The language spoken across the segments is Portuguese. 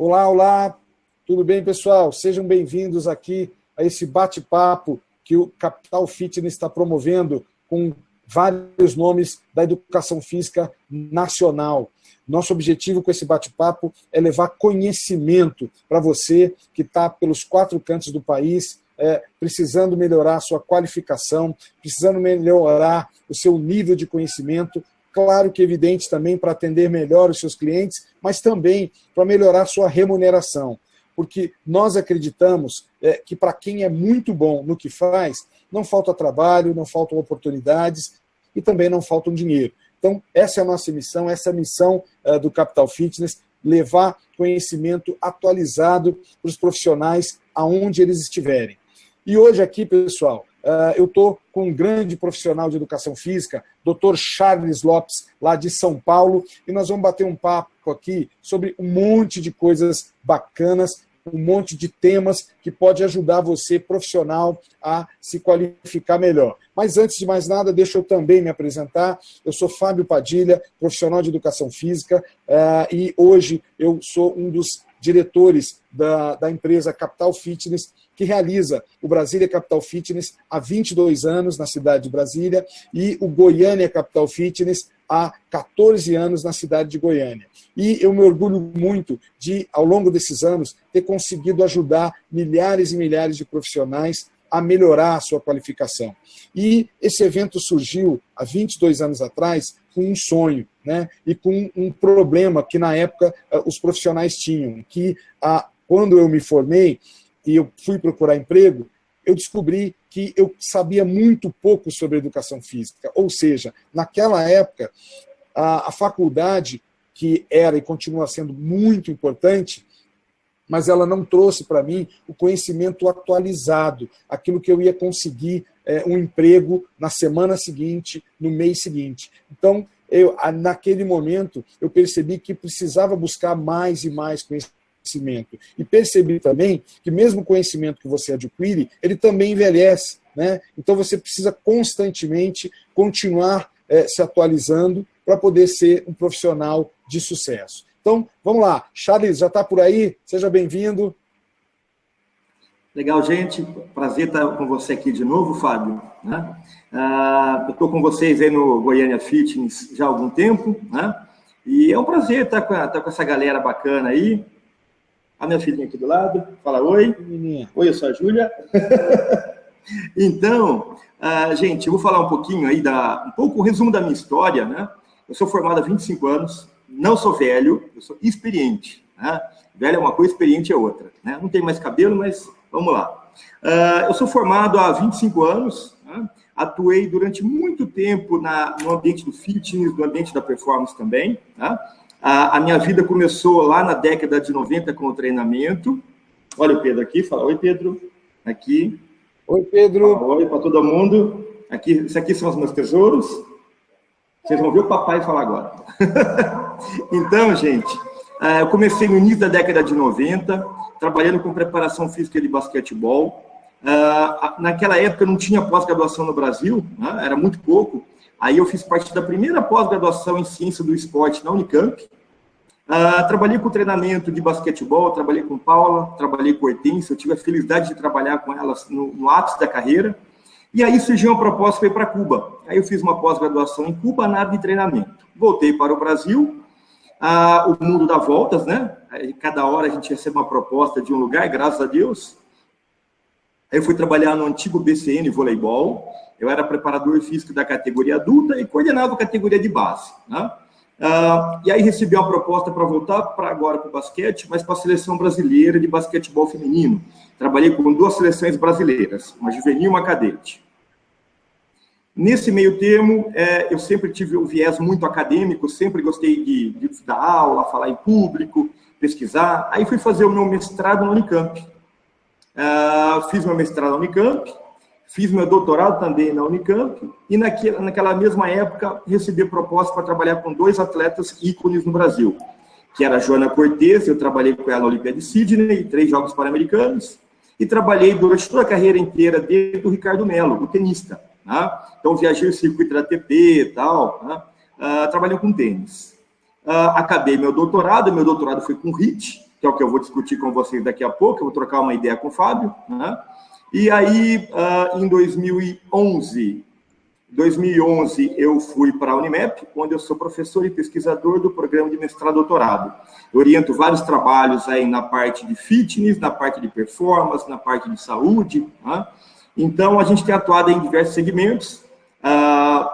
Olá, olá, tudo bem, pessoal? Sejam bem-vindos aqui a esse bate-papo que o Capital Fitness está promovendo com vários nomes da educação física nacional. Nosso objetivo com esse bate-papo é levar conhecimento para você que está pelos 4 cantos do país, precisando melhorar a sua qualificação, precisando melhorar o seu nível de conhecimento, claro que evidente também para atender melhor os seus clientes, mas também para melhorar a sua remuneração. Porque nós acreditamos que para quem é muito bom no que faz, não falta trabalho, não faltam oportunidades e também não faltam dinheiro. Então, essa é a nossa missão, essa é a missão do Capital Fitness, levar conhecimento atualizado para os profissionais aonde eles estiverem. E hoje aqui, pessoal, eu estou com um grande profissional de educação física, Dr. Charles Lopes, lá de São Paulo, e nós vamos bater um papo aqui sobre um monte de coisas bacanas, um monte de temas que pode ajudar você, profissional, a se qualificar melhor. Mas antes de mais nada, deixa eu também me apresentar. Eu sou Fábio Padilha, profissional de educação física, e hoje eu sou um dos diretores da empresa Capital Fitness, que realiza o Brasília Capital Fitness há 22 anos na cidade de Brasília e o Goiânia Capital Fitness há 14 anos na cidade de Goiânia. E eu me orgulho muito de, ao longo desses anos, ter conseguido ajudar milhares e milhares de profissionais a melhorar a sua qualificação. E esse evento surgiu há 22 anos atrás com um sonho, né? E com um problema que, na época, os profissionais tinham, que quando eu me formei e eu fui procurar emprego, eu descobri que eu sabia muito pouco sobre educação física. Ou seja, naquela época, a faculdade, que era e continua sendo muito importante, mas ela não trouxe para mim o conhecimento atualizado, aquilo que eu ia conseguir um emprego na semana seguinte, no mês seguinte. Então, naquele momento, eu percebi que precisava buscar mais e mais conhecimento. E percebi também que mesmo o conhecimento que você adquire, ele também envelhece, né? Então, você precisa constantemente continuar se atualizando para poder ser um profissional de sucesso. Então, vamos lá. Charles, já está por aí? Seja bem-vindo. Legal, gente. Prazer estar com você aqui de novo, Fábio. Né? Eu estou com vocês aí no Goiânia Fitness já há algum tempo, né? E é um prazer estar com essa galera bacana aí. A minha filhinha aqui do lado. Fala oi. Menina. Oi, eu sou a Júlia. Então, gente, eu vou falar um pouquinho aí, um pouco o resumo da minha história, né? Eu sou formado há 25 anos, não sou velho, eu sou experiente. Né? Velho é uma coisa, experiente é outra. Né? Não tenho mais cabelo, mas vamos lá. Eu sou formado há 25 anos, né? Atuei durante muito tempo no ambiente do fitness, no ambiente da performance também. Né? A minha vida começou lá na década de 90 com o treinamento. Olha o Pedro aqui, fala oi, Pedro. Aqui. Oi, Pedro. Fala, oi para todo mundo. Aqui, esses aqui são os meus tesouros. Vocês vão ver o papai falar agora. Então, gente, eu comecei no início da década de 90, trabalhando com preparação física de basquetebol. Naquela época não tinha pós-graduação no Brasil, né? Era muito pouco. Aí eu fiz parte da primeira pós-graduação em ciência do esporte na Unicamp. Trabalhei com treinamento de basquetebol, trabalhei com Paula, trabalhei com Hortência, eu tive a felicidade de trabalhar com elas no ápice da carreira. E aí surgiu uma proposta para ir para Cuba. Aí eu fiz uma pós-graduação em Cuba, na área de treinamento. Voltei para o Brasil, o mundo dá voltas, né? Aí, cada hora a gente recebe uma proposta de um lugar, graças a Deus. Aí eu fui trabalhar no antigo BCN Voleibol. Eu era preparador físico da categoria adulta e coordenava a categoria de base. Né? E aí recebi uma proposta para voltar agora para o basquete, mas para a seleção brasileira de basquetebol feminino. Trabalhei com 2 seleções brasileiras, uma juvenil e uma cadete. Nesse meio termo, eu sempre tive um viés muito acadêmico, sempre gostei de dar aula, falar em público, pesquisar. Aí fui fazer o meu mestrado na Unicamp. Fiz meu mestrado na Unicamp, fiz meu doutorado também na Unicamp, e naquela mesma época recebi a proposta para trabalhar com 2 atletas ícones no Brasil, que era a Joana Cortez, eu trabalhei com ela na Olimpíada de Sydney, 3 Jogos Pan-Americanos, e trabalhei durante toda a carreira inteira desde o Ricardo Melo, o tenista. Né? Então, viajei o circuito da ATP e tal, né? Trabalhei com tênis. Acabei meu doutorado foi com HIIT, que é o que eu vou discutir com vocês daqui a pouco, eu vou trocar uma ideia com o Fábio, né? E aí, em 2011, eu fui para a Unimep, onde eu sou professor e pesquisador do programa de mestrado e doutorado. Eu oriento vários trabalhos aí na parte de fitness, na parte de performance, na parte de saúde, né? Então, a gente tem atuado em diversos segmentos.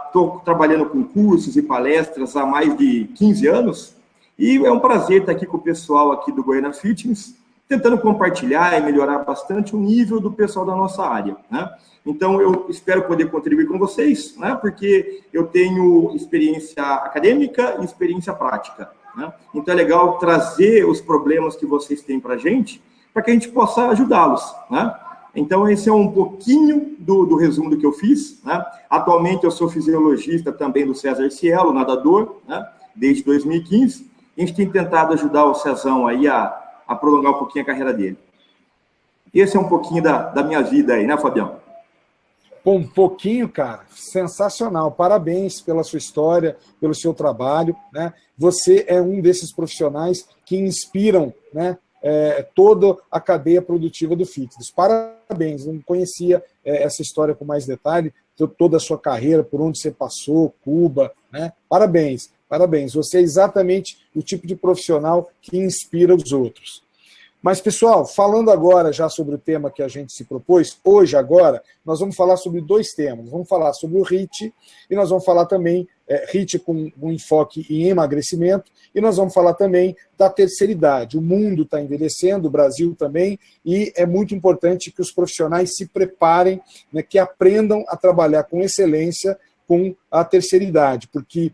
Estou trabalhando com cursos e palestras há mais de 15 anos, e é um prazer estar aqui com o pessoal aqui do Goiânia Fitness, tentando compartilhar e melhorar bastante o nível do pessoal da nossa área, né? Então, eu espero poder contribuir com vocês, né? Porque eu tenho experiência acadêmica e experiência prática, né? Então, é legal trazer os problemas que vocês têm para a gente gente possa ajudá-los, né? Então, esse é um pouquinho do resumo do que eu fiz, né? Atualmente, eu sou fisiologista também do César Cielo, nadador, né? Desde 2015. A gente tem tentado ajudar o Cezão aí a prolongar um pouquinho a carreira dele. Esse é um pouquinho da minha vida aí, né, Fabião? Bom, um pouquinho, cara, sensacional. Parabéns pela sua história, pelo seu trabalho, né? Você é um desses profissionais que inspiram, né, toda a cadeia produtiva do fitness. Parabéns, não conhecia essa história com mais detalhe, toda a sua carreira, por onde você passou, Cuba, né? Parabéns, parabéns. Você é exatamente o tipo de profissional que inspira os outros. Mas, pessoal, falando agora já sobre o tema que a gente se propôs, hoje, agora, nós vamos falar sobre dois temas. Vamos falar sobre o HIIT e nós vamos falar também, HIIT com um enfoque em emagrecimento, e nós vamos falar também da terceira idade. O mundo está envelhecendo, o Brasil também, e é muito importante que os profissionais se preparem, né, que aprendam a trabalhar com excelência com a terceira idade, porque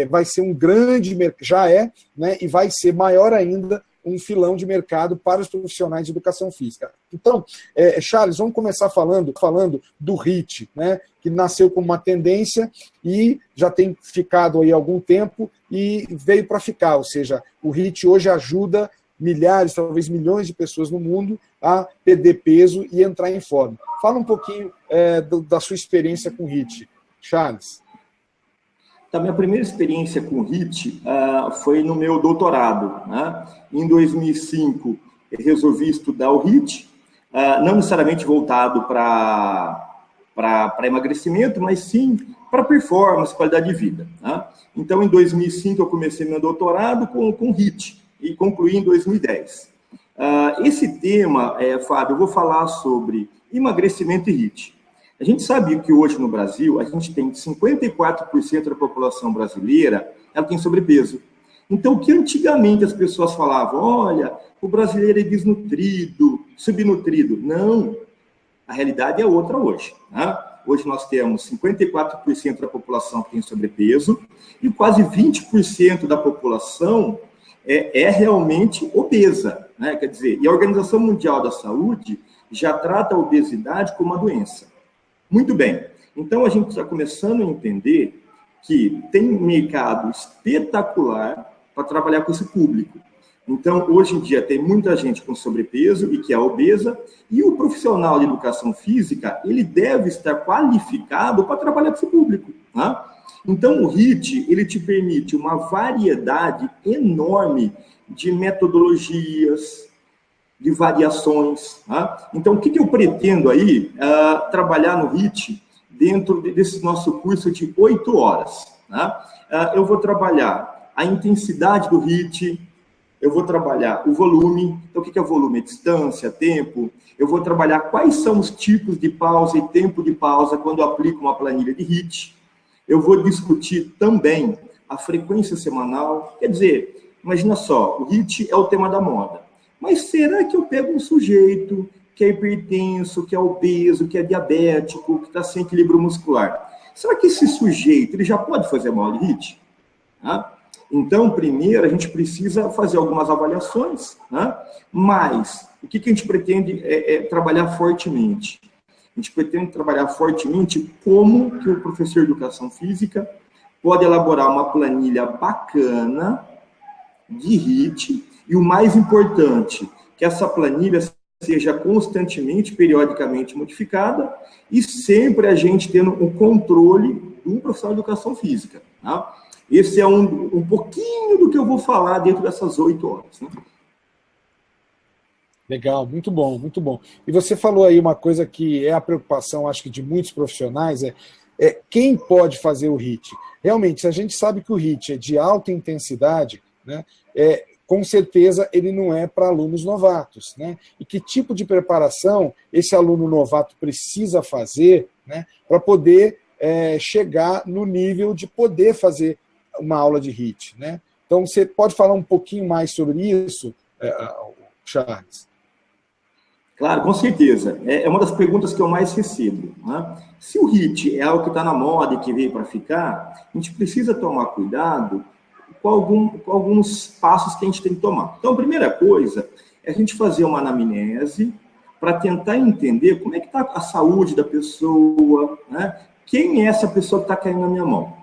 vai ser um grande mercado, já é, né, e vai ser maior ainda, um filão de mercado para os profissionais de educação física. Então, Charles, vamos começar falando do HIIT, né, que nasceu como uma tendência e já tem ficado aí há algum tempo e veio para ficar, ou seja, o HIIT hoje ajuda milhares, talvez milhões de pessoas no mundo a perder peso e entrar em forma. Fala um pouquinho da sua experiência com o HIIT, Charles. A minha primeira experiência com o HIIT foi no meu doutorado, né? Em 2005, eu resolvi estudar o HIIT, não necessariamente voltado para emagrecimento, mas sim para performance, qualidade de vida, né? Então, em 2005, eu comecei meu doutorado com o HIIT e concluí em 2010. Esse tema, Fábio, eu vou falar sobre emagrecimento e HIIT. A gente sabe que hoje no Brasil, a gente tem 54% da população brasileira, ela tem sobrepeso. Então, o que antigamente as pessoas falavam, olha, o brasileiro é desnutrido, subnutrido. Não, a realidade é outra hoje, né? Hoje nós temos 54% da população que tem sobrepeso e quase 20% da população é realmente obesa, né? Quer dizer, e a Organização Mundial da Saúde já trata a obesidade como uma doença. Muito bem, então a gente está começando a entender que tem um mercado espetacular para trabalhar com esse público. Então, hoje em dia, tem muita gente com sobrepeso e que é obesa, e o profissional de educação física, ele deve estar qualificado para trabalhar com esse público, né? Então, o HIIT, ele te permite uma variedade enorme de metodologias, de variações, tá? Então, o que eu pretendo aí trabalhar no HIIT dentro desse nosso curso de 8 horas, tá? Eu vou trabalhar a intensidade do HIIT, eu vou trabalhar o volume. Então, o que é o volume? Distância, tempo. Eu vou trabalhar quais são os tipos de pausa e tempo de pausa quando eu aplico uma planilha de HIIT. Eu vou discutir também a frequência semanal. Quer dizer, imagina só, o HIIT é o tema da moda. Mas será que eu pego um sujeito que é hipertenso, que é obeso, que é diabético, que está sem equilíbrio muscular? Será que esse sujeito ele já pode fazer uma aula de HIIT? Tá? Então, primeiro, a gente precisa fazer algumas avaliações, né? Mas o que a gente pretende trabalhar fortemente? A gente pretende trabalhar fortemente como que o professor de educação física pode elaborar uma planilha bacana de HIIT. E o mais importante, que essa planilha seja constantemente, periodicamente modificada e sempre a gente tendo um controle do profissional de educação física, tá? Esse é um pouquinho do que eu vou falar dentro dessas 8 horas, né? Legal, muito bom, muito bom. E você falou aí uma coisa que é a preocupação, acho que de muitos profissionais, é quem pode fazer o HIIT. Realmente, se a gente sabe que o HIIT é de alta intensidade, né, com certeza ele não é para alunos novatos, né? E que tipo de preparação esse aluno novato precisa fazer, né, para poder chegar no nível de poder fazer uma aula de HIIT, né? Então, você pode falar um pouquinho mais sobre isso, Charles? Claro, com certeza. É uma das perguntas que eu mais recebo, né? Se o HIIT é algo que está na moda e que veio para ficar, a gente precisa tomar cuidado com alguns passos que a gente tem que tomar. Então, a primeira coisa é a gente fazer uma anamnese para tentar entender como é que está a saúde da pessoa, né? Quem é essa pessoa que está caindo na minha mão?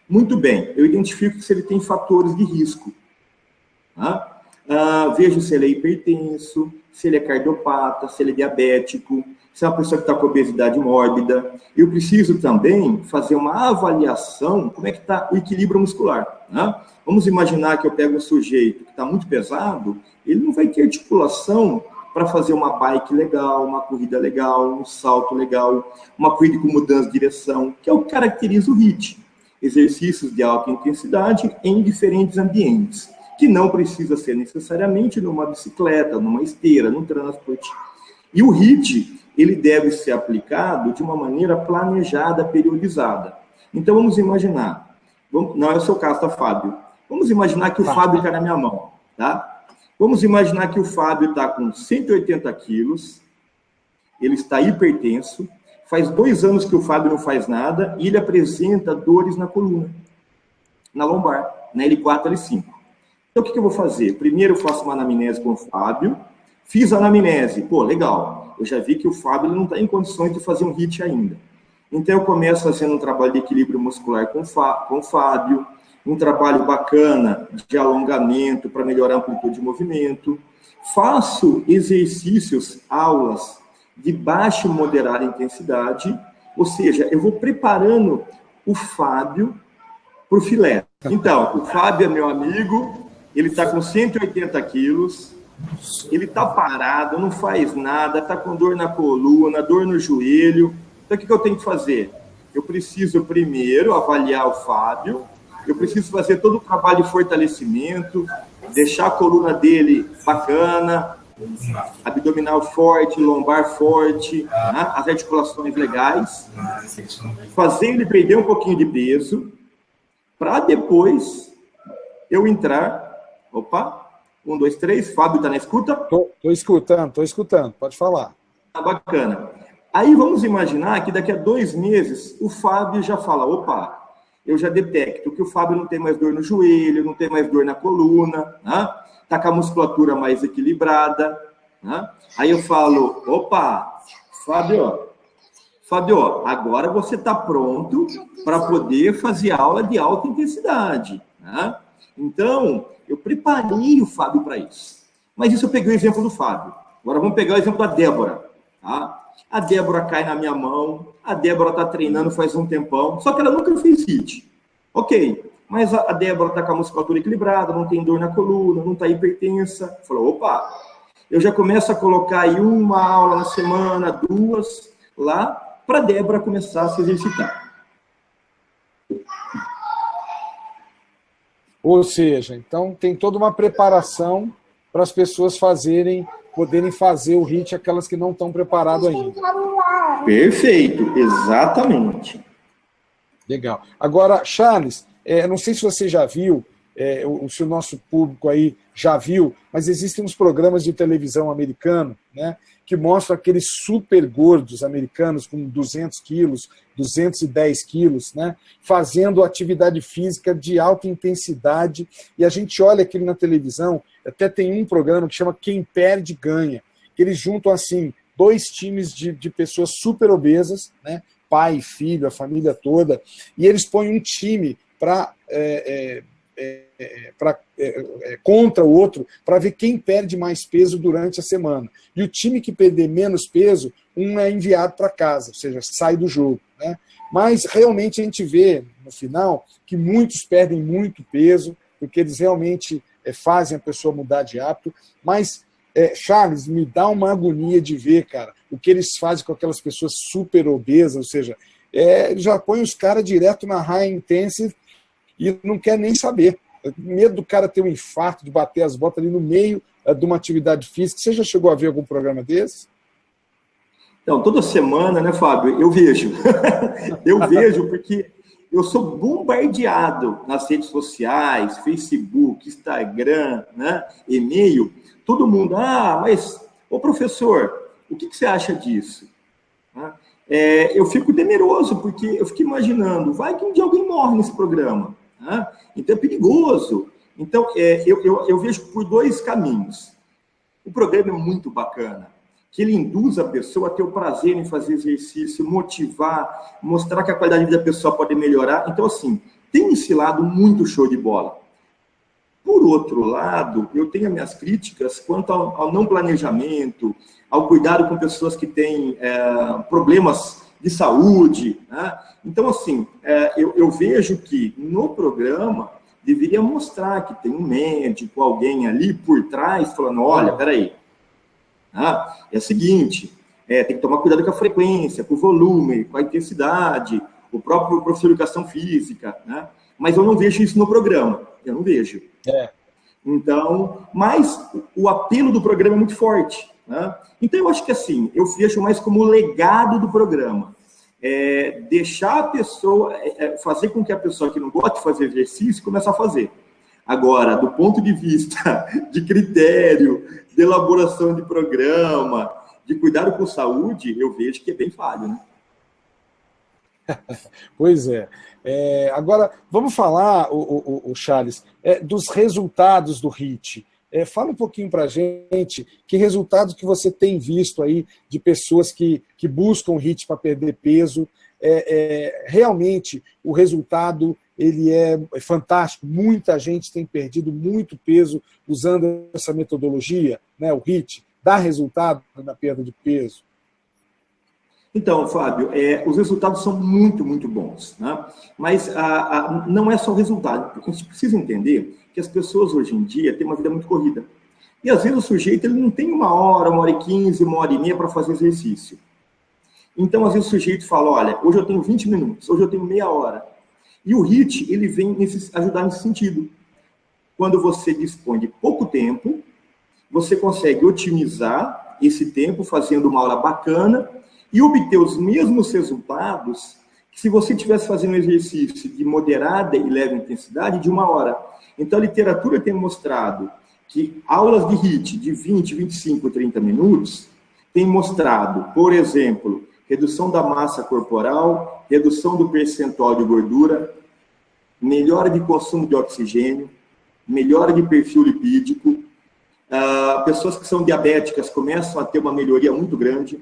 Muito bem, eu identifico se ele tem fatores de risco. Tá? Vejo se ele é hipertenso, se ele é cardiopata, se ele é diabético, se é uma pessoa que está com obesidade mórbida. Eu preciso também fazer uma avaliação como é que está o equilíbrio muscular. Né? Vamos imaginar que eu pego um sujeito que está muito pesado, ele não vai ter articulação para fazer uma bike legal, uma corrida legal, um salto legal, uma corrida com mudança de direção, que é o que caracteriza o HIIT. Exercícios de alta intensidade em diferentes ambientes, que não precisa ser necessariamente numa bicicleta, numa esteira, num transporte. E o HIIT, ele deve ser aplicado de uma maneira planejada, periodizada. Então, vamos imaginar, não é o seu caso, tá, Fábio? Vamos imaginar que o Fábio está na minha mão, tá? Vamos imaginar que o Fábio está com 180 quilos, ele está hipertenso, faz 2 anos que o Fábio não faz nada e ele apresenta dores na coluna, na lombar, na L4, L5. Então, o que eu vou fazer? Primeiro, eu faço uma anamnese com o Fábio. Fiz a anamnese. Pô, legal. Eu já vi que o Fábio não está em condições de fazer um HIIT ainda. Então, eu começo fazendo um trabalho de equilíbrio muscular com o Fábio, um trabalho bacana de alongamento para melhorar a amplitude de movimento. Faço exercícios, aulas de baixa e moderada intensidade, ou seja, eu vou preparando o Fábio para o filé. Então, o Fábio é meu amigo, ele está com 180 quilos, ele está parado, não faz nada, está com dor na coluna, dor no joelho. Então, o que eu tenho que fazer? Eu preciso primeiro avaliar o Fábio, eu preciso fazer todo o trabalho de fortalecimento, deixar a coluna dele bacana, abdominal forte, lombar forte, né? As articulações legais, fazer ele perder um pouquinho de peso, para depois eu entrar. Opa, 1, 2, 3, Fábio está na escuta? Estou escutando, pode falar. Bacana. Aí vamos imaginar que daqui a 2 meses o Fábio já fala, opa, eu já detecto que o Fábio não tem mais dor no joelho, não tem mais dor na coluna, né? Tá com a musculatura mais equilibrada, né? Aí eu falo, opa, Fábio, agora você está pronto para poder fazer aula de alta intensidade, né? Então, eu preparei o Fábio para isso. Mas isso eu peguei o exemplo do Fábio. Agora vamos pegar o exemplo da Débora, tá? A Débora cai na minha mão, a Débora está treinando faz um tempão, só que ela nunca fez HIIT. Ok, mas a Débora está com a musculatura equilibrada, não tem dor na coluna, não está hipertensa. Falou, opa, eu já começo a colocar aí uma aula na semana, 2, lá, para a Débora começar a se exercitar. Ou seja, então tem toda uma preparação para as pessoas poderem fazer o HIIT, aquelas que não estão preparadas ainda. Perfeito, exatamente. Legal. Agora, Charles, não sei se você já viu, se o nosso público aí já viu, mas existem uns programas de televisão americano, né, que mostram aqueles super gordos americanos com 200 quilos, 210 quilos, né, fazendo atividade física de alta intensidade, e a gente olha aquilo na televisão, até tem um programa que chama Quem Perde Ganha, que eles juntam, assim, 2 times de pessoas super obesas, né, pai, filho, a família toda, e eles põem um time contra o outro para ver quem perde mais peso durante a semana. E o time que perder menos peso, um é enviado para casa, ou seja, sai do jogo, né? Mas realmente a gente vê, no final, que muitos perdem muito peso, porque eles realmente fazem a pessoa mudar de hábito, mas Charles, me dá uma agonia de ver, cara, o que eles fazem com aquelas pessoas super obesas, ou seja, já põe os caras direto na high intensive e não quer nem saber. Medo do cara ter um infarto, de bater as botas ali no meio de uma atividade física. Você já chegou a ver algum programa desse? Então, toda semana, né, Fábio, eu vejo. Eu vejo porque eu sou bombardeado nas redes sociais, Facebook, Instagram, né, e-mail. Todo mundo, mas, ô professor, o que você acha disso? Eu fico temeroso, porque eu fico imaginando, vai que um dia alguém morre nesse programa. Então é perigoso. Então, eu vejo por dois caminhos. O programa é muito bacana, que ele induz a pessoa a ter o prazer em fazer exercício, motivar, mostrar que a qualidade de vida da pessoa pode melhorar. Então, assim, tem esse lado muito show de bola. Por outro lado, eu tenho as minhas críticas quanto ao não planejamento, ao cuidado com pessoas que têm problemas de saúde. Né? Então, assim, eu vejo que no programa deveria mostrar que tem um médico, alguém ali por trás, falando, olha, peraí, é o seguinte, tem que tomar cuidado com a frequência, com o volume, com a intensidade, o próprio professor de educação física, né? Mas eu não vejo isso no programa, eu não vejo. Então, mas o apelo do programa é muito forte, né? Então, eu acho que assim, eu vejo mais como o legado do programa. Deixar a pessoa, fazer com que a pessoa que não gosta de fazer exercício comece a fazer. Agora, do ponto de vista de critério, de elaboração de programa, de cuidado com saúde, eu vejo que é bem falho, né? Pois é. Agora, vamos falar, o Charles, dos resultados do HIIT. Fala um pouquinho para a gente que resultados que você tem visto aí de pessoas que buscam HIIT para perder peso. Realmente, o resultado ele é fantástico. Muita gente tem perdido muito peso usando essa metodologia, né? O HIIT dá resultado na perda de peso. Então, Fábio, os resultados são muito, muito bons, né? Mas não é só o resultado, porque a gente precisa entender que as pessoas hoje em dia têm uma vida muito corrida. E às vezes o sujeito ele não tem 1h15, 1h30 para fazer exercício. Então, às vezes o sujeito fala, olha, hoje eu tenho 20 minutos, hoje eu tenho meia hora. E o HIIT, ele vem ajudar nesse sentido. Quando você dispõe de pouco tempo, você consegue otimizar esse tempo fazendo uma aula bacana e obter os mesmos resultados que se você estivesse fazendo um exercício de moderada e leve intensidade de 1 hora. Então, a literatura tem mostrado que aulas de HIIT de 20, 25, 30 minutos têm mostrado, por exemplo, redução da massa corporal, redução do percentual de gordura, melhora de consumo de oxigênio, melhora de perfil lipídico, pessoas que são diabéticas começam a ter uma melhoria muito grande,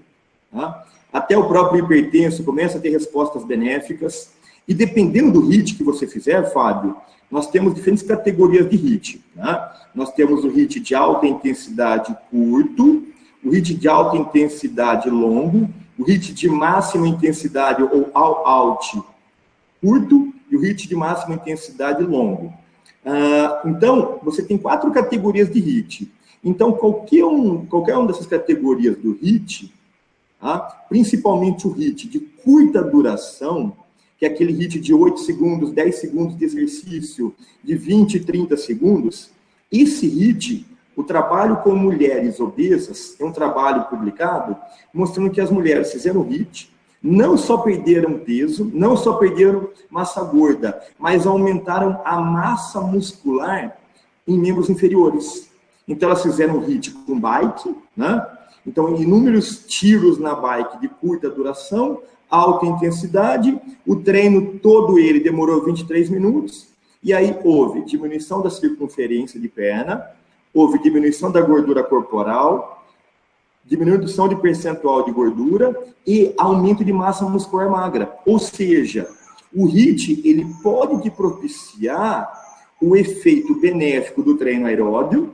tá? Até o próprio hipertenso começa a ter respostas benéficas, e dependendo do HIIT que você fizer, Fábio, nós temos diferentes categorias de HIIT. Tá? Nós temos o HIIT de alta intensidade curto, o HIIT de alta intensidade longo, o HIIT de máxima intensidade ou all-out curto e o HIIT de máxima intensidade longo. Então, você tem 4 categorias de HIIT. Então, qualquer uma dessas categorias do HIIT, principalmente o HIIT de curta duração, que é aquele HIIT de 8 segundos, 10 segundos de exercício, de 20, 30 segundos, esse HIIT, o trabalho com mulheres obesas, é um trabalho publicado, mostrando que as mulheres fizeram o HIIT, não só perderam peso, não só perderam massa gorda, mas aumentaram a massa muscular em membros inferiores. Então, elas fizeram o HIIT com bike, né? Então, inúmeros tiros na bike de curta duração, alta intensidade, o treino todo ele demorou 23 minutos, e aí houve diminuição da circunferência de perna, houve diminuição da gordura corporal, diminuição de percentual de gordura e aumento de massa muscular magra. Ou seja, o HIIT ele pode te propiciar o efeito benéfico do treino aeróbio,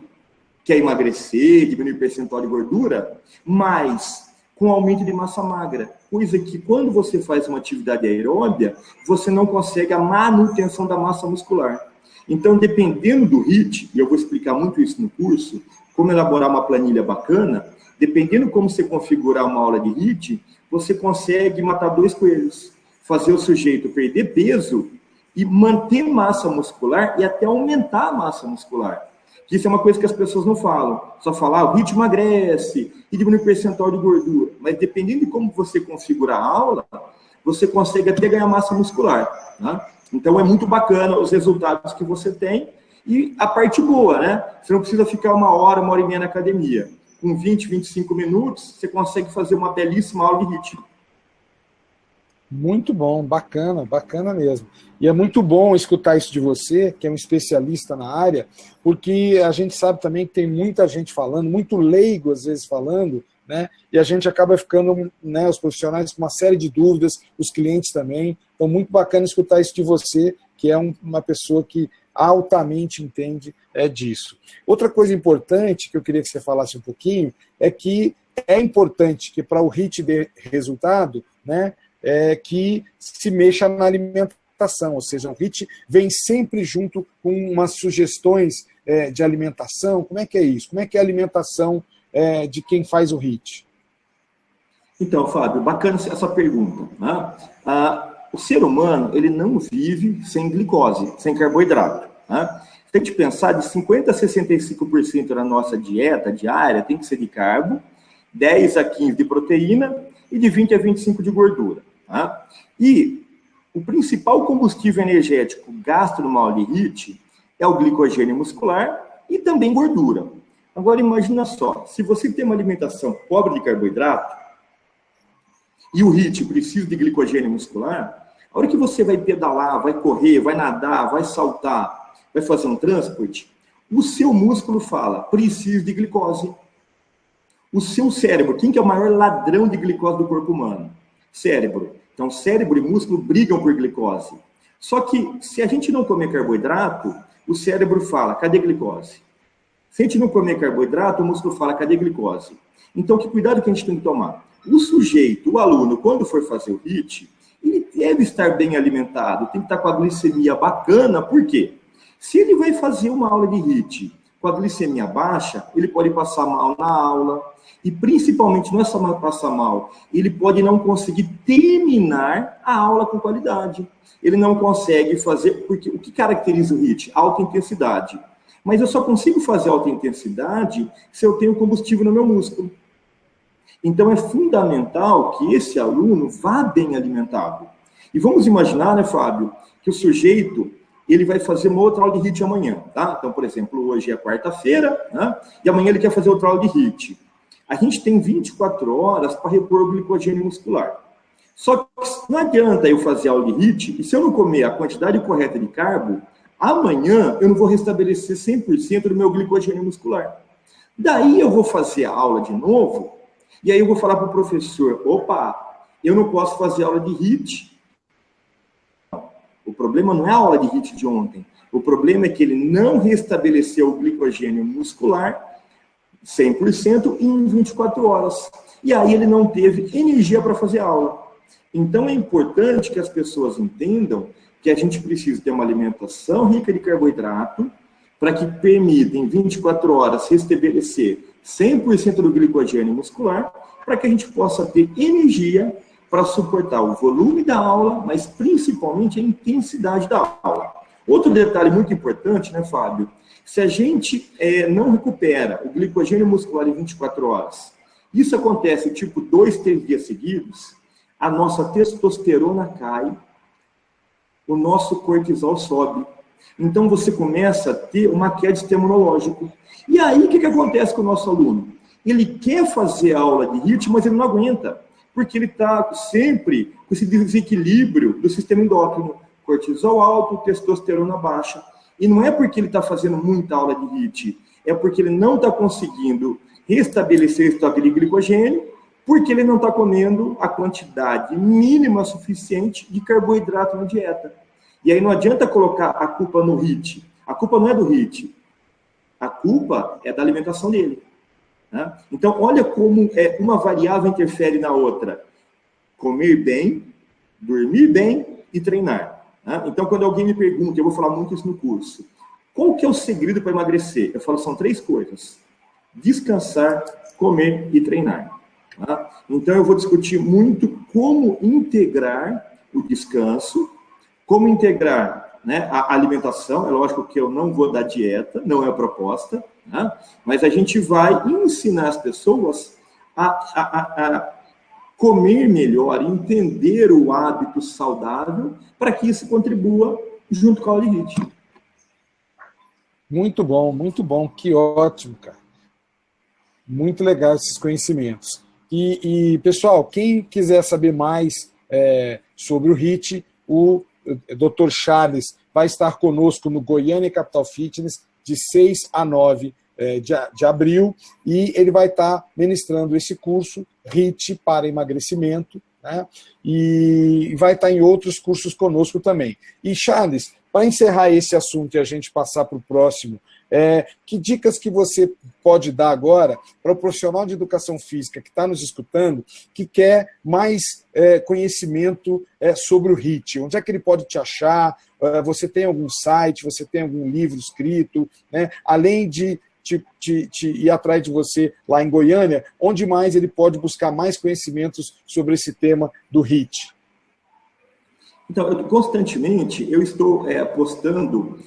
que é emagrecer, diminuir o percentual de gordura, mas com aumento de massa magra. Coisa que quando você faz uma atividade aeróbia, você não consegue a manutenção da massa muscular. Então, dependendo do HIIT, e eu vou explicar muito isso no curso, como elaborar uma planilha bacana, dependendo como você configurar uma aula de HIIT, você consegue matar 2 coelhos. Fazer o sujeito perder peso e manter massa muscular e até aumentar a massa muscular. Isso é uma coisa que as pessoas não falam. Só falar, o HIIT emagrece e diminui o percentual de gordura. Mas dependendo de como você configurar a aula, você consegue até ganhar massa muscular. Tá? Então é muito bacana os resultados que você tem. E a parte boa, né? Você não precisa ficar 1 hora e meia na academia. Com 20, 25 minutos, você consegue fazer uma belíssima aula de HIIT. Muito bom, bacana, bacana mesmo. E é muito bom escutar isso de você, que é um especialista na área, porque a gente sabe também que tem muita gente falando, muito leigo às vezes falando, né? E a gente acaba ficando, né, os profissionais com uma série de dúvidas, os clientes também. Então, muito bacana escutar isso de você, que é uma pessoa que altamente entende disso. Outra coisa importante que eu queria que você falasse um pouquinho é que é importante que para o HIIT dê resultado, né, que se mexa na alimentação, ou seja, o HIIT vem sempre junto com umas sugestões de alimentação. Como é que é isso? Como é que é a alimentação de quem faz o HIIT? Então, Fábio, bacana essa pergunta. Né? O ser humano, ele não vive sem glicose, sem carboidrato. Né? Tem que pensar, de 50% a 65% da nossa dieta diária tem que ser de carbo, 10 a 15% de proteína e de 20 a 25% de gordura. Tá? E o principal combustível energético gasto numa aula de HIIT é o glicogênio muscular e também gordura. Agora, imagina só, se você tem uma alimentação pobre de carboidrato e o HIIT precisa de glicogênio muscular, a hora que você vai pedalar, vai correr, vai nadar, vai saltar, vai fazer um transporte, o seu músculo fala, preciso de glicose. O seu cérebro, quem que é o maior ladrão de glicose do corpo humano? Cérebro. Então, cérebro e músculo brigam por glicose. Só que, se a gente não comer carboidrato, o cérebro fala, cadê glicose? Se a gente não comer carboidrato, o músculo fala, cadê glicose? Então, que cuidado que a gente tem que tomar? O sujeito, o aluno, quando for fazer o HIIT, ele deve estar bem alimentado, tem que estar com a glicemia bacana, por quê? Se ele vai fazer uma aula de HIIT com a glicemia baixa, ele pode passar mal na aula, e principalmente, não é só passar mal, ele pode não conseguir terminar a aula com qualidade. Ele não consegue fazer, porque o que caracteriza o HIIT? Alta intensidade. Mas eu só consigo fazer alta intensidade se eu tenho combustível no meu músculo. Então é fundamental que esse aluno vá bem alimentado. E vamos imaginar, né, Fábio, que o sujeito, ele vai fazer uma outra aula de HIIT amanhã, tá? Então, por exemplo, hoje é quarta-feira, né? E amanhã ele quer fazer outra aula de HIIT. A gente tem 24 horas para repor o glicogênio muscular. Só que não adianta eu fazer aula de HIIT e se eu não comer a quantidade correta de carbo, amanhã eu não vou restabelecer 100% do meu glicogênio muscular. Daí eu vou fazer a aula de novo e aí eu vou falar para o professor, opa, eu não posso fazer aula de HIIT. O problema não é a aula de HIIT de ontem. O problema é que ele não restabeleceu o glicogênio muscular 100% em 24 horas. E aí ele não teve energia para fazer aula. Então é importante que as pessoas entendam que a gente precisa ter uma alimentação rica de carboidrato para que permita em 24 horas restabelecer 100% do glicogênio muscular para que a gente possa ter energia para suportar o volume da aula, mas principalmente a intensidade da aula. Outro detalhe muito importante, né, Fábio? Se a gente não recupera o glicogênio muscular em 24 horas, isso acontece tipo 2, 3 dias seguidos, a nossa testosterona cai, o nosso cortisol sobe. Então você começa a ter uma queda de sistema imunológico. E aí o que acontece com o nosso aluno? Ele quer fazer aula de HIIT, mas ele não aguenta, porque ele está sempre com esse desequilíbrio do sistema endócrino, cortisol alto, testosterona baixa. E não é porque ele está fazendo muita aula de HIIT, é porque ele não está conseguindo restabelecer o estoque de glicogênio, porque ele não está comendo a quantidade mínima suficiente de carboidrato na dieta. E aí não adianta colocar a culpa no HIIT. A culpa não é do HIIT. A culpa é da alimentação dele. Né? Então, olha como uma variável interfere na outra. Comer bem, dormir bem e treinar. Né? Então, quando alguém me pergunta, eu vou falar muito isso no curso, qual que é o segredo para emagrecer? Eu falo, são 3 coisas. descansar, comer e treinar. Tá? Então, eu vou discutir muito como integrar o descanso, como integrar, né, a alimentação. É lógico que eu não vou dar dieta, não é a proposta, tá? Mas a gente vai ensinar as pessoas a comer melhor, entender o hábito saudável, para que isso contribua junto com a All HIIT. Muito bom, que ótimo, cara. Muito legal esses conhecimentos. E pessoal, quem quiser saber mais sobre o HIIT, o Dr. Charles vai estar conosco no Goiânia Capital Fitness de 6 a 9 de abril, e ele vai estar ministrando esse curso HIIT para emagrecimento, né? E vai estar em outros cursos conosco também. E Charles, para encerrar esse assunto e a gente passar para o próximo, que dicas que você pode dar agora para o profissional de educação física que está nos escutando, que quer mais conhecimento sobre o HIIT? Onde é que ele pode te achar? Você tem algum site? Você tem algum livro escrito? Né? Além de ir atrás de você lá em Goiânia, onde mais ele pode buscar mais conhecimentos sobre esse tema do HIIT? Então, constantemente, eu estou postando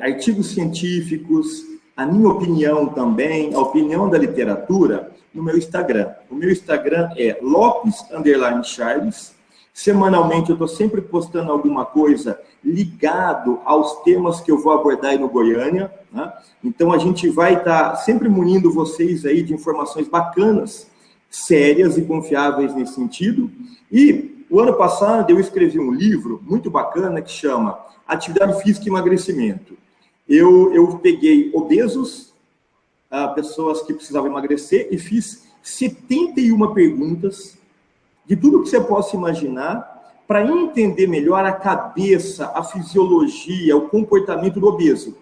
artigos científicos, a minha opinião também, a opinião da literatura, no meu Instagram. O meu Instagram é Lopes_Charles. Semanalmente, eu estou sempre postando alguma coisa ligado aos temas que eu vou abordar aí no Goiânia, né? Então, a gente vai estar sempre munindo vocês aí de informações bacanas, sérias e confiáveis nesse sentido. E o ano passado eu escrevi um livro muito bacana que chama Atividade Física e Emagrecimento. Eu peguei obesos, pessoas que precisavam emagrecer, e fiz 71 perguntas de tudo que você possa imaginar para entender melhor a cabeça, a fisiologia, o comportamento do obeso.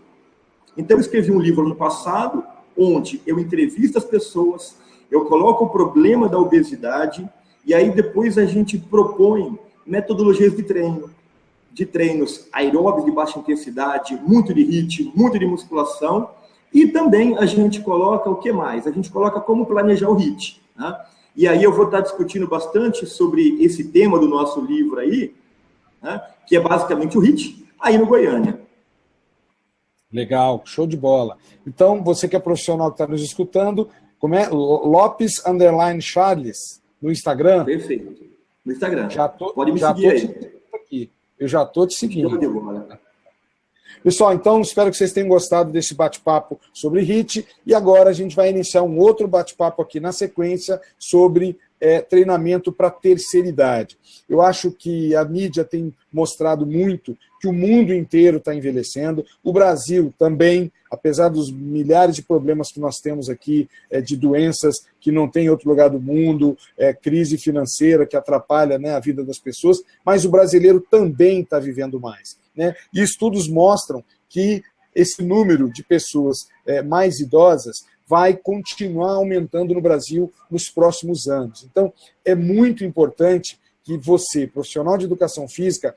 Então, eu escrevi um livro ano passado, onde eu entrevisto as pessoas, eu coloco o problema da obesidade, e aí depois a gente propõe metodologias de treinos aeróbicos de baixa intensidade, muito de HIIT, muito de musculação, e também a gente coloca o que mais? A gente coloca como planejar o HIIT, né? E aí eu vou estar discutindo bastante sobre esse tema do nosso livro aí, né, que é basicamente o HIIT, aí no Goiânia. Legal, show de bola. Então, você que é profissional que está nos escutando, como é? Lopes_Charles no Instagram? Perfeito. No Instagram. Pode me seguir aí. Aqui. Eu já estou te seguindo. Pessoal, então, espero que vocês tenham gostado desse bate-papo sobre HIIT, e agora a gente vai iniciar um outro bate-papo aqui na sequência sobre treinamento para terceira idade. Eu acho que a mídia tem mostrado muito que o mundo inteiro está envelhecendo, o Brasil também, apesar dos milhares de problemas que nós temos aqui, de doenças que não tem em outro lugar do mundo, crise financeira que atrapalha, né, a vida das pessoas, mas o brasileiro também está vivendo mais, né? E estudos mostram que esse número de pessoas mais idosas vai continuar aumentando no Brasil nos próximos anos. Então, é muito importante que você, profissional de educação física,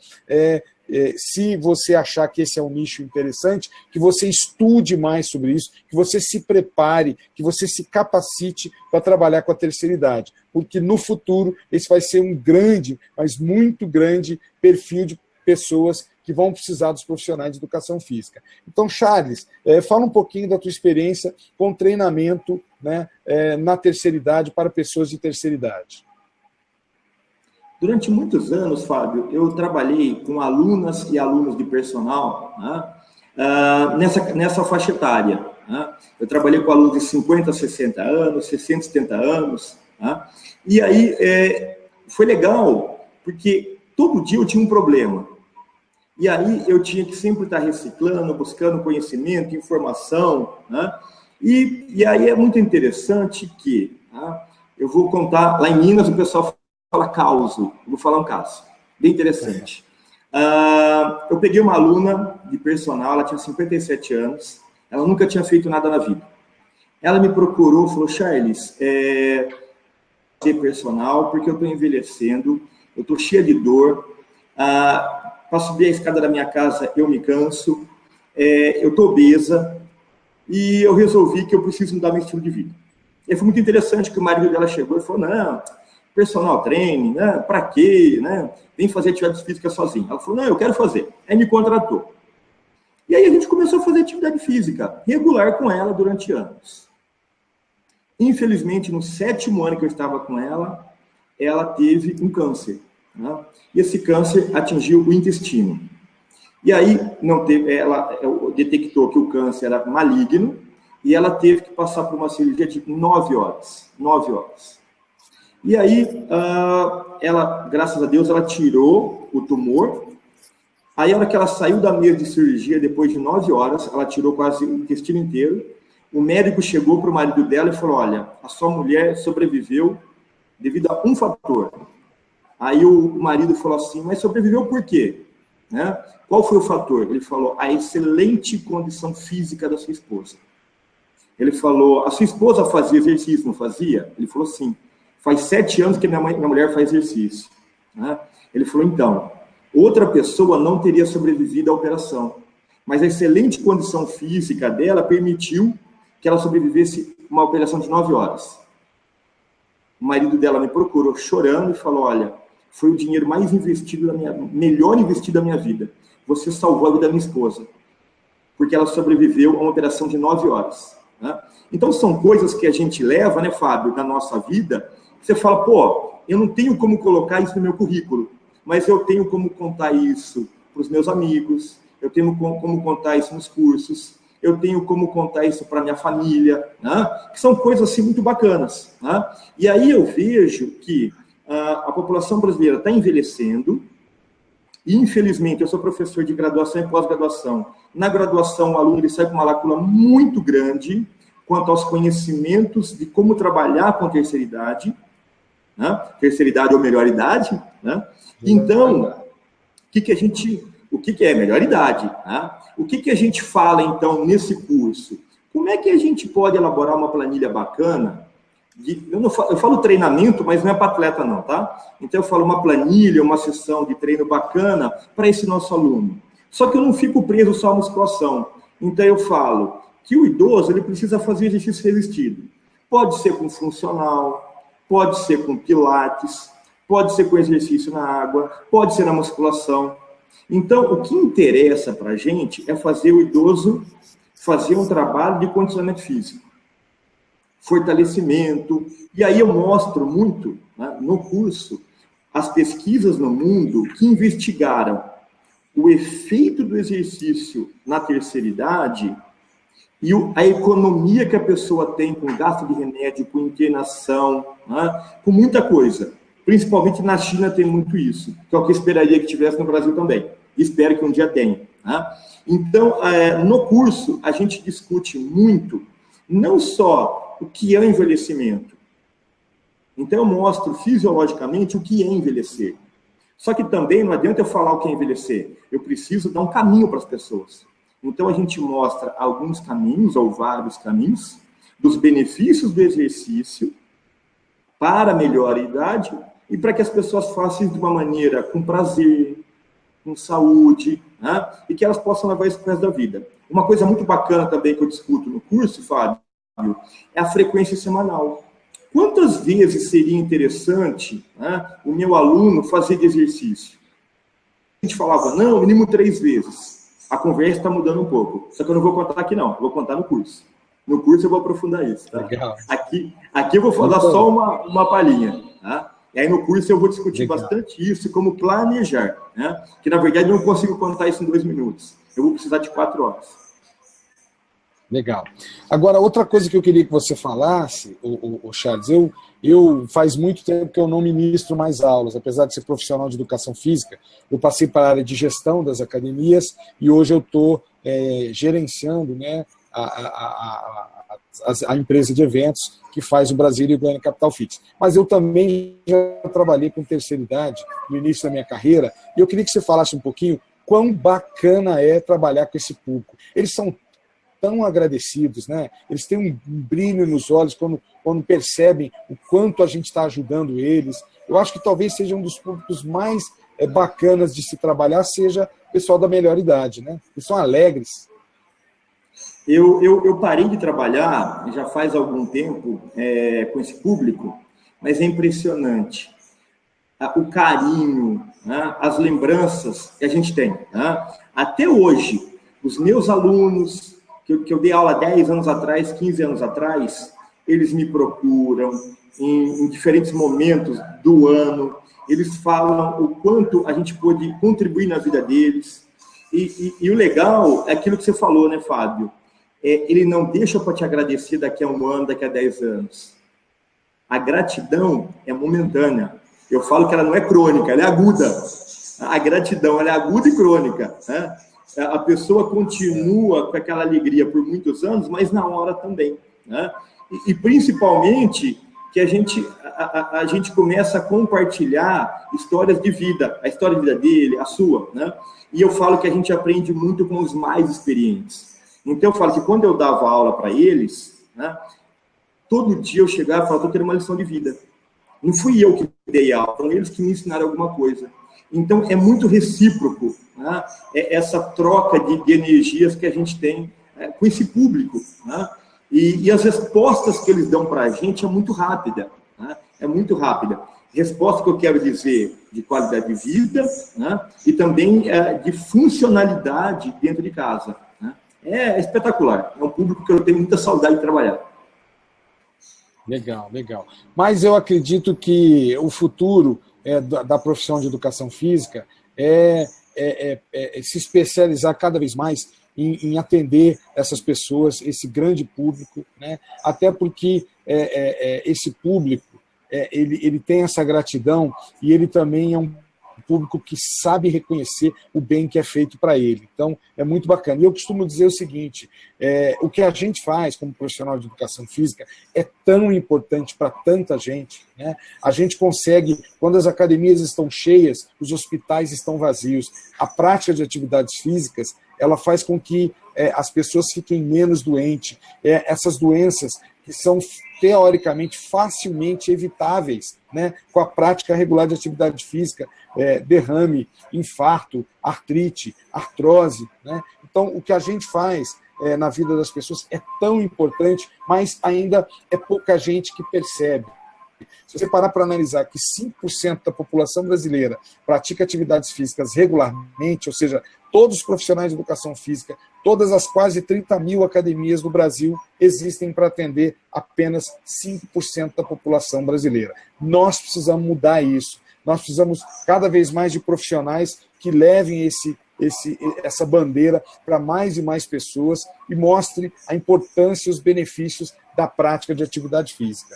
se você achar que esse é um nicho interessante, que você estude mais sobre isso, que você se prepare, que você se capacite para trabalhar com a terceira idade, porque no futuro esse vai ser um grande, mas muito grande perfil de pessoas que vão precisar dos profissionais de educação física. Então, Charles, fala um pouquinho da tua experiência com treinamento, né, na terceira idade, para pessoas de terceira idade. Durante muitos anos, Fábio, eu trabalhei com alunas e alunos de personal, né, nessa faixa etária. Né? Eu trabalhei com alunos de 50, 60 anos, 60, 70 anos. Né? E aí foi legal, porque todo dia eu tinha um problema. E aí eu tinha que sempre estar reciclando, buscando conhecimento, informação, né? E aí é muito interessante que, tá? Eu vou contar, lá em Minas o pessoal fala caso, eu vou falar um caso, bem interessante. Eu peguei uma aluna de personal, ela tinha 57 anos, ela nunca tinha feito nada na vida. Ela me procurou, falou, Charles, ser personal, porque eu estou envelhecendo, eu estou cheia de dor, para subir a escada da minha casa eu me canso, eu estou obesa, e eu resolvi que eu preciso mudar meu estilo de vida. E foi muito interessante que o marido dela chegou e falou, não, personal training, né? Para quê? Né? Vem fazer atividade física sozinho. Ela falou, não, eu quero fazer. Aí me contratou. E aí a gente começou a fazer atividade física regular com ela durante anos. Infelizmente, no 7º ano que eu estava com ela, ela teve um câncer. Né? E esse câncer atingiu o intestino. E aí ela detectou que o câncer era maligno e ela teve que passar por uma cirurgia de 9 horas. 9 horas. E aí, ela, graças a Deus, ela tirou o tumor. Aí, a hora que ela saiu da mesa de cirurgia, depois de 9 horas, ela tirou quase o intestino inteiro. O médico chegou para o marido dela e falou, olha, a sua mulher sobreviveu devido a um fator. Aí o marido falou assim, mas sobreviveu por quê? Né? Qual foi o fator? Ele falou, a excelente condição física da sua esposa. Ele falou, a sua esposa fazia exercício, não fazia? Ele falou, sim. Faz 7 anos que minha mulher faz exercício. Né? Ele falou, então, outra pessoa não teria sobrevivido à operação. Mas a excelente condição física dela permitiu que ela sobrevivesse a uma operação de 9 horas. O marido dela me procurou chorando e falou, olha, foi o dinheiro mais investido melhor investido da minha vida. Você salvou a vida da minha esposa. Porque ela sobreviveu a uma operação de 9 horas. Né? Então, são coisas que a gente leva, né, Fábio, na nossa vida. Você fala, pô, eu não tenho como colocar isso no meu currículo, mas eu tenho como contar isso para os meus amigos, eu tenho como contar isso nos cursos, eu tenho como contar isso para a minha família, né? Que são coisas assim muito bacanas. Né? E aí eu vejo que a população brasileira está envelhecendo, e infelizmente eu sou professor de graduação e pós-graduação. Na graduação, o aluno ele sai com uma lacuna muito grande quanto aos conhecimentos de como trabalhar com a terceira idade, né? Terceira idade ou melhor idade, né? Então, o que é melhor idade? Né? O que a gente fala, então, nesse curso? Como é que a gente pode elaborar uma planilha bacana? Eu falo treinamento, mas não é para atleta, não, tá? Então, eu falo uma planilha, uma sessão de treino bacana para esse nosso aluno. Só que eu não fico preso só à musculação. Então, eu falo que o idoso ele precisa fazer exercício resistido. Pode ser com funcional, pode ser com pilates, pode ser com exercício na água, pode ser na musculação. Então, o que interessa para a gente é fazer o idoso fazer um trabalho de condicionamento físico, fortalecimento. E aí eu mostro muito, né, no curso, as pesquisas no mundo que investigaram o efeito do exercício na terceira idade e a economia que a pessoa tem com gasto de remédio, com internação, né, com muita coisa. Principalmente na China tem muito isso, que é o que eu esperaria que tivesse no Brasil também. Espero que um dia tenha. Né? Então, no curso, a gente discute muito, não só o que é o envelhecimento. Então, eu mostro fisiologicamente o que é envelhecer. Só que também não adianta eu falar o que é envelhecer. Eu preciso dar um caminho para as pessoas. Então, a gente mostra alguns caminhos, ou vários caminhos, dos benefícios do exercício para a melhor idade e para que as pessoas façam de uma maneira com prazer, com saúde, né? E que elas possam levar isso para o resto da vida. Uma coisa muito bacana também que eu discuto no curso, Fábio, é a frequência semanal. Quantas vezes seria interessante, né, o meu aluno fazer de exercício? A gente falava, não, mínimo 3 vezes. A conversa está mudando um pouco. Só que eu não vou contar aqui, não. Eu vou contar no curso. No curso eu vou aprofundar isso. Tá? Legal. Aqui eu vou falar só uma palhinha. Tá? E aí no curso eu vou discutir bastante isso, como planejar. Né? Que na verdade eu não consigo contar isso em 2 minutos. Eu vou precisar de 4 horas. Legal. Agora, outra coisa que eu queria que você falasse, o Charles, eu faz muito tempo que eu não ministro mais aulas, apesar de ser profissional de educação física, eu passei para a área de gestão das academias e hoje eu estou gerenciando, né, a empresa de eventos que faz o Brasil e Goiânia Capital Fitness. Mas eu também já trabalhei com terceira idade no início da minha carreira e eu queria que você falasse um pouquinho quão bacana é trabalhar com esse público. Eles são tão agradecidos, né? Eles têm um brilho nos olhos quando percebem o quanto a gente está ajudando eles. Eu acho que talvez seja um dos públicos mais bacanas de se trabalhar, seja o pessoal da melhor idade, né? Eles são alegres. Eu parei de trabalhar, já faz algum tempo, com esse público, mas é impressionante. O carinho, né, as lembranças que a gente tem. Né? Até hoje, os meus alunos, que eu dei aula 10 anos atrás, 15 anos atrás, eles me procuram em diferentes momentos do ano, eles falam o quanto a gente pôde contribuir na vida deles. E o legal é aquilo que você falou, né, Fábio? Ele não deixa para te agradecer daqui a 1 ano, daqui a 10 anos. A gratidão é momentânea. Eu falo que ela não é crônica, ela é aguda. A gratidão, ela é aguda e crônica. Né? A pessoa continua com aquela alegria por muitos anos, mas na hora também. Né? E principalmente que a gente começa a compartilhar histórias de vida, a história de vida dele, a sua. Né? E eu falo que a gente aprende muito com os mais experientes. Então eu falo que quando eu dava aula para eles, né, todo dia eu chegava e falava, estou tendo uma lição de vida. Não fui eu que dei aula, foram eles que me ensinaram alguma coisa. Então, é muito recíproco, né? Essa troca de energias que a gente tem com esse público. Né? E as respostas que eles dão para a gente é muito rápida. Né? É muito rápida. Resposta que eu quero dizer de qualidade de vida, né? E também de funcionalidade dentro de casa. Né? É espetacular. É um público que eu tenho muita saudade de trabalhar. Legal, legal. Mas eu acredito que o futuro da profissão de educação física é se especializar cada vez mais em atender essas pessoas, esse grande público, né? Até porque esse público ele tem essa gratidão e ele também é um público que sabe reconhecer o bem que é feito para ele. Então, é muito bacana. E eu costumo dizer o seguinte, o que a gente faz como profissional de educação física é tão importante para tanta gente. Né? A gente consegue, quando as academias estão cheias, os hospitais estão vazios. A prática de atividades físicas, ela faz com que as pessoas fiquem menos doentes. Essas doenças que são teoricamente facilmente evitáveis, né, com a prática regular de atividade física, derrame, infarto, artrite, artrose. Né? Então, o que a gente faz na vida das pessoas é tão importante, mas ainda é pouca gente que percebe. Se você parar para analisar que 5% da população brasileira pratica atividades físicas regularmente, ou seja, todos os profissionais de educação física, todas as quase 30 mil academias do Brasil existem para atender apenas 5% da população brasileira. Nós precisamos mudar isso. Nós precisamos cada vez mais de profissionais que levem essa bandeira para mais e mais pessoas e mostre a importância e os benefícios da prática de atividade física.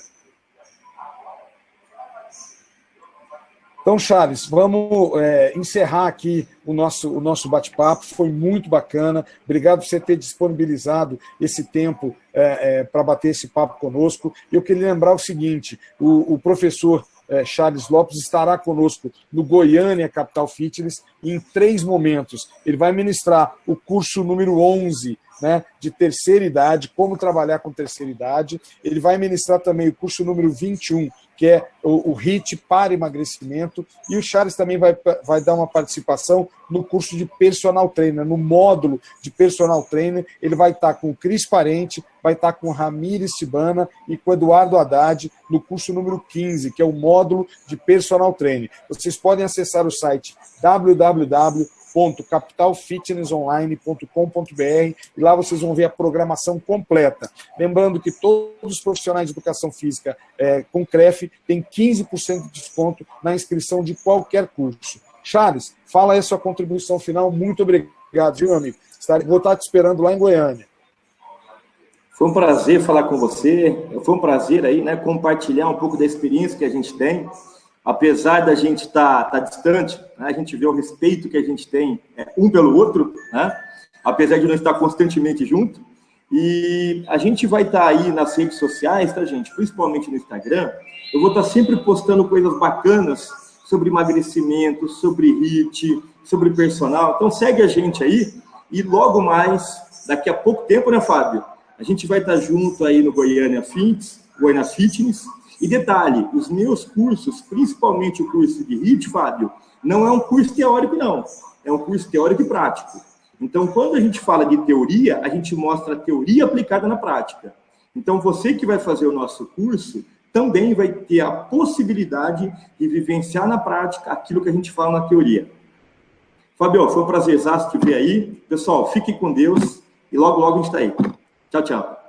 Então, Charles, vamos encerrar aqui o nosso bate-papo. Foi muito bacana. Obrigado por você ter disponibilizado esse tempo para bater esse papo conosco. Eu queria lembrar o seguinte, o professor Charles Lopes estará conosco no Goiânia Capital Fitness em 3 momentos. Ele vai ministrar o curso número 11, né, de terceira idade, como trabalhar com terceira idade. Ele vai ministrar também o curso número 21, que é o HIIT para emagrecimento, e o Charles também vai dar uma participação no curso de personal trainer, no módulo de personal trainer. Ele vai estar com o Cris Parente, vai estar com o Ramires Tibana e com o Eduardo Haddad no curso número 15, que é o módulo de personal trainer. Vocês podem acessar o site www.capitalfitnessonline.com.br e lá vocês vão ver a programação completa. Lembrando que todos os profissionais de educação física com CREF têm 15% de desconto na inscrição de qualquer curso. Charles, fala aí a sua contribuição final. Muito obrigado, viu, meu amigo? Vou estar te esperando lá em Goiânia. Foi um prazer falar com você. Foi um prazer aí, né, compartilhar um pouco da experiência que a gente tem. Apesar da gente estar distante, né, a gente vê o respeito que a gente tem um pelo outro, né, apesar de não estar constantemente junto. E a gente vai estar aí nas redes sociais, tá, gente? Principalmente no Instagram. Eu vou estar sempre postando coisas bacanas sobre emagrecimento, sobre HIIT, sobre personal. Então segue a gente aí e logo mais, daqui a pouco tempo, né, Fábio? A gente vai estar junto aí no Goiânia Fitness. E detalhe, os meus cursos, principalmente o curso de HIIT, Fábio, não é um curso teórico, não. É um curso teórico e prático. Então, quando a gente fala de teoria, a gente mostra a teoria aplicada na prática. Então, você que vai fazer o nosso curso também vai ter a possibilidade de vivenciar na prática aquilo que a gente fala na teoria. Fabio, foi um prazer te ver aí. Pessoal, fiquem com Deus e logo, logo a gente está aí. Tchau, tchau.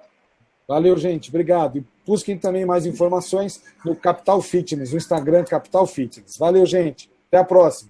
Valeu, gente. Obrigado. E busquem também mais informações no Capital Fitness, no Instagram Capital Fitness. Valeu, gente. Até a próxima.